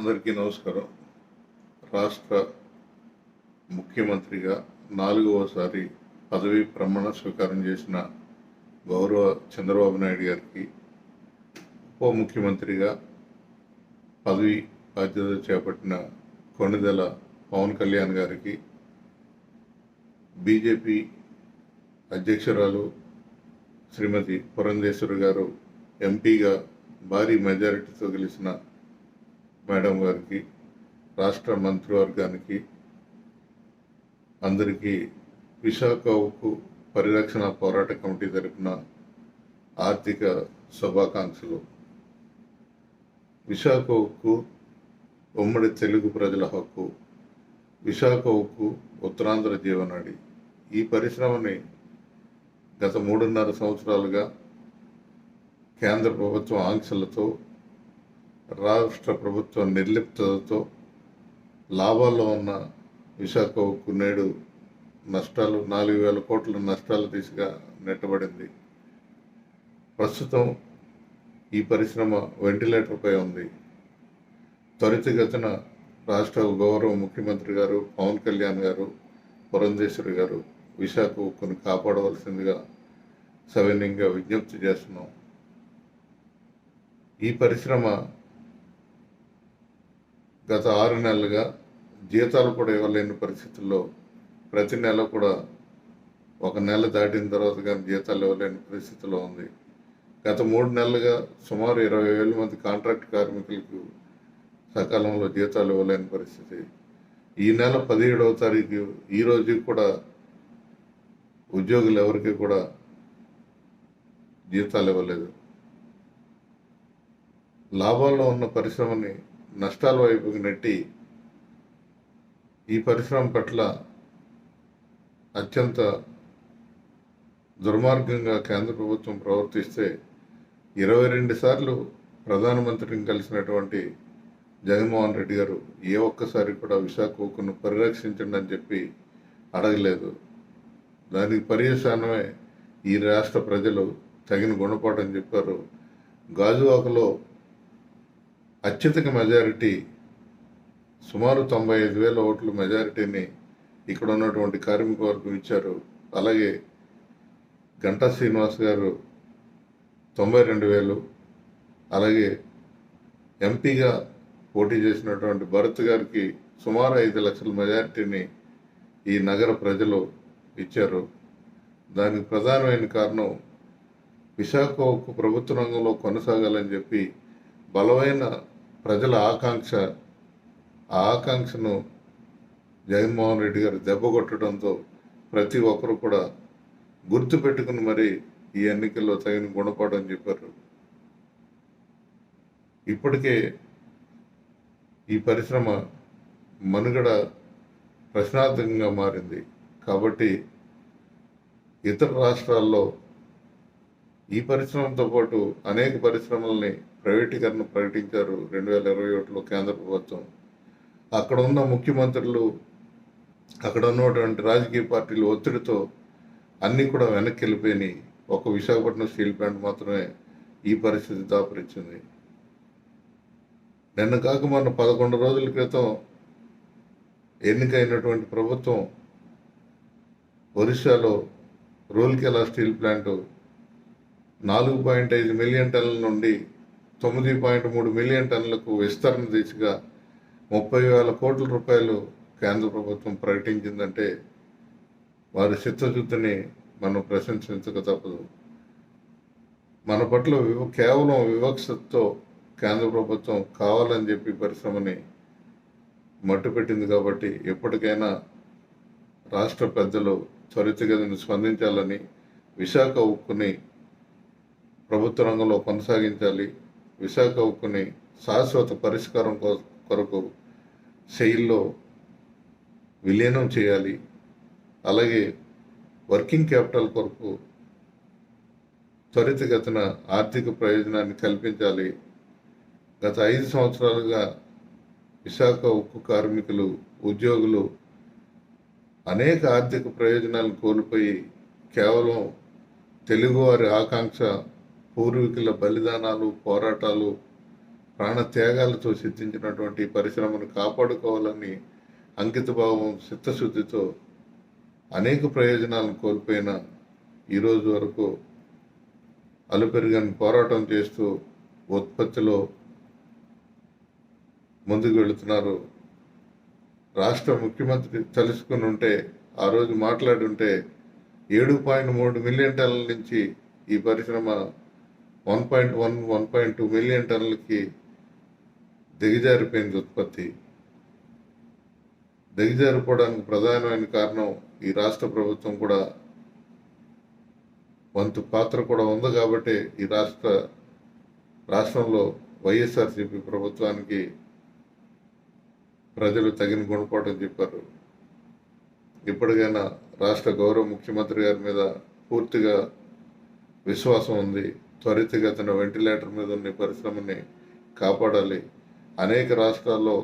అందరికీ నమస్కారం. రాష్ట్ర ముఖ్యమంత్రిగా 4వసారి పదవీ ప్రమాణ స్వీకారం చేసిన గౌరవ చంద్రబాబు నాయుడు గారికి, ఉప ముఖ్యమంత్రిగా పదవి బాధ్యత చేపట్టిన కొణిదెల పవన్ కళ్యాణ్ గారికి, బీజేపీ అధ్యక్షురాలు శ్రీమతి పురంధేశ్వరి గారు ఎంపీగా భారీ మెజారిటీతో గెలిచిన మేడం గారికి, రాష్ట్ర మంత్రివర్గానికి అందరికీ విశాఖ ఉక్కు పరిరక్షణ పోరాట కమిటీ తరపున ఆర్థిక శుభాకాంక్షలు. విశాఖ ఉక్కు ఉమ్మడి తెలుగు ప్రజల హక్కు. విశాఖ ఉక్కు ఉత్తరాంధ్ర జీవనాడి. ఈ పరిశ్రమని గత 3.5 సంవత్సరాలుగా కేంద్ర ప్రభుత్వం ఆంక్షలతో, రాష్ట్ర ప్రభుత్వం నిర్లిప్తతో లాభాల్లో ఉన్న విశాఖ ఉక్కు నేడు నష్టాలు 4,000 కోట్ల నష్టాల దిశగా నెట్టబడింది. ప్రస్తుతం ఈ పరిశ్రమ వెంటిలేటర్పై ఉంది. త్వరితగతిన రాష్ట్ర గౌరవ ముఖ్యమంత్రి గారు పవన్ కళ్యాణ్ గారు, పురంధేశ్వరి గారు విశాఖ ఉక్కును కాపాడవలసిందిగా సవినయంగా విజ్ఞప్తి చేస్తున్నాం. ఈ పరిశ్రమ గత 6 నెలలుగా జీతాలు కూడా ఇవ్వలేని పరిస్థితుల్లో, ప్రతి నెల కూడా 1 నెల దాటిన తర్వాత కానీ జీతాలు ఇవ్వలేని పరిస్థితిలో ఉంది. గత 3 నెలలుగా సుమారు 20,000 మంది కాంట్రాక్ట్ కార్మికులకు సకాలంలో జీతాలు ఇవ్వలేని పరిస్థితి. ఈ నెల 17వ తారీఖు ఈ రోజు కూడా ఉద్యోగులు ఎవరికి కూడా జీతాలు ఇవ్వలేదు. లాభాల్లో ఉన్న పరిశ్రమని నష్టాల వైపుకి నెట్టి ఈ పరిశ్రమ పట్ల అత్యంత దుర్మార్గంగా కేంద్ర ప్రభుత్వం ప్రవర్తిస్తే 22 సార్లు ప్రధానమంత్రిని కలిసినటువంటి జగన్మోహన్ రెడ్డి గారు ఏ ఒక్కసారి కూడా విశాఖ ఉక్కును పరిరక్షించండి అని చెప్పి అడగలేదు. దానికి పర్యవసానమే ఈ రాష్ట్ర ప్రజలు తగిన గుణపాఠం చెప్పారు. గాజువాకలో అత్యధిక మెజారిటీ, సుమారు 95,000 ఓట్ల మెజారిటీని ఇక్కడ ఉన్నటువంటి కార్మిక వర్గం ఇచ్చారు. అలాగే గంటా శ్రీనివాస్ గారు 92,000, అలాగే ఎంపీగా పోటీ చేసినటువంటి భరత్ గారికి సుమారు 5 లక్షల మెజారిటీని ఈ నగర ప్రజలు ఇచ్చారు. దానికి ప్రధానమైన కారణం విశాఖ ఉక్కు ప్రభుత్వ రంగంలో కొనసాగాలని చెప్పి బలమైన ప్రజల ఆకాంక్ష. ఆ ఆకాంక్షను జగన్మోహన్ రెడ్డి గారు దెబ్బ కొట్టడంతో ప్రతి ఒక్కరు కూడా గుర్తు పెట్టుకుని మరి ఈ ఎన్నికల్లో తగిన గుణపాఠం చెప్పారు. ఇప్పటికే ఈ పరిశ్రమ మనుగడ ప్రశ్నార్థకంగా మారింది. కాబట్టి ఇతర రాష్ట్రాల్లో ఈ పరిశ్రమతో పాటు అనేక పరిశ్రమల్ని ప్రైవేటీకరణ ప్రకటించారు 2021లో కేంద్ర ప్రభుత్వం. అక్కడ ఉన్న ముఖ్యమంత్రులు, అక్కడ ఉన్నటువంటి రాజకీయ పార్టీలు ఒత్తిడితో అన్నీ కూడా వెనక్కి వెళ్ళిపోయినాయి. ఒక విశాఖపట్నం స్టీల్ ప్లాంట్ మాత్రమే ఈ పరిస్థితి దాపరించింది. నిన్న కాక మొన్న 11 రోజుల క్రితం ఎన్నికైనటువంటి ప్రభుత్వం ఒరిస్సాలో రూర్కెలా స్టీల్ ప్లాంటు 4.5 మిలియన్ టన్నుల నుండి 9.3 మిలియన్ టన్నులకు విస్తరణ దిశగా 30,000 కోట్ల రూపాయలు కేంద్ర ప్రభుత్వం ప్రకటించిందంటే వారి చిత్తశుద్ధిని మనం ప్రశంసించక తప్పదు. మన పట్ల కేవలం వివక్షతో కేంద్ర ప్రభుత్వం కావాలని చెప్పి పరిశ్రమని మట్టుపెట్టింది. కాబట్టి ఎప్పటికైనా రాష్ట్ర పెద్దలు త్వరితగతిని స్పందించాలని, విశాఖ ఉక్కుని ప్రభుత్వ రంగంలో కొనసాగించాలి, విశాఖ ఉక్కుని శాశ్వత పరిష్కారం కొరకు సెయిల్లో విలీనం చేయాలి, అలాగే వర్కింగ్ క్యాపిటల్ కొరకు త్వరితగతిన ఆర్థిక ప్రయోజనాన్ని కల్పించాలి. గత 5 సంవత్సరాలుగా విశాఖ ఉక్కు కార్మికులు, ఉద్యోగులు అనేక ఆర్థిక ప్రయోజనాలను కోల్పోయి కేవలం తెలుగువారి ఆకాంక్ష, పూర్వీకుల బలిదానాలు, పోరాటాలు ప్రాణ త్యాగాలతో సిద్ధించినటువంటి ఈ పరిశ్రమను కాపాడుకోవాలని అంకితభావం చిత్తశుద్ధితో అనేక ప్రయోజనాలను కోల్పోయిన ఈరోజు వరకు అలుపెరుగని పోరాటం చేస్తూ ఉత్పత్తిలో ముందుకు వెళుతున్నారు. రాష్ట్ర ముఖ్యమంత్రి తెలుసుకుని ఉంటే ఆ రోజు మాట్లాడి ఉంటే 7.3 మిలియన్ టన్నుల నుంచి ఈ పరిశ్రమ 1.1 1.2 మిలియన్ టన్నులకి దిగజారిపోయింది. ఉత్పత్తి దిగజారిపోవడానికి ప్రధానమైన కారణం ఈ రాష్ట్ర ప్రభుత్వం కూడా వంతు పాత్ర కూడా ఉంది కాబట్టి ఈ రాష్ట్రంలో వైఎస్ఆర్సీపీ ప్రభుత్వానికి ప్రజలు తగిన గుణపాఠం చెప్పారు. ఇప్పటికైనా రాష్ట్ర గౌరవ ముఖ్యమంత్రి గారి మీద పూర్తిగా విశ్వాసం ఉంది. త్వరితగతిన వెంటిలేటర్ మీద ఉన్న ఈ పరిశ్రమని కాపాడాలి. అనేక రాష్ట్రాల్లో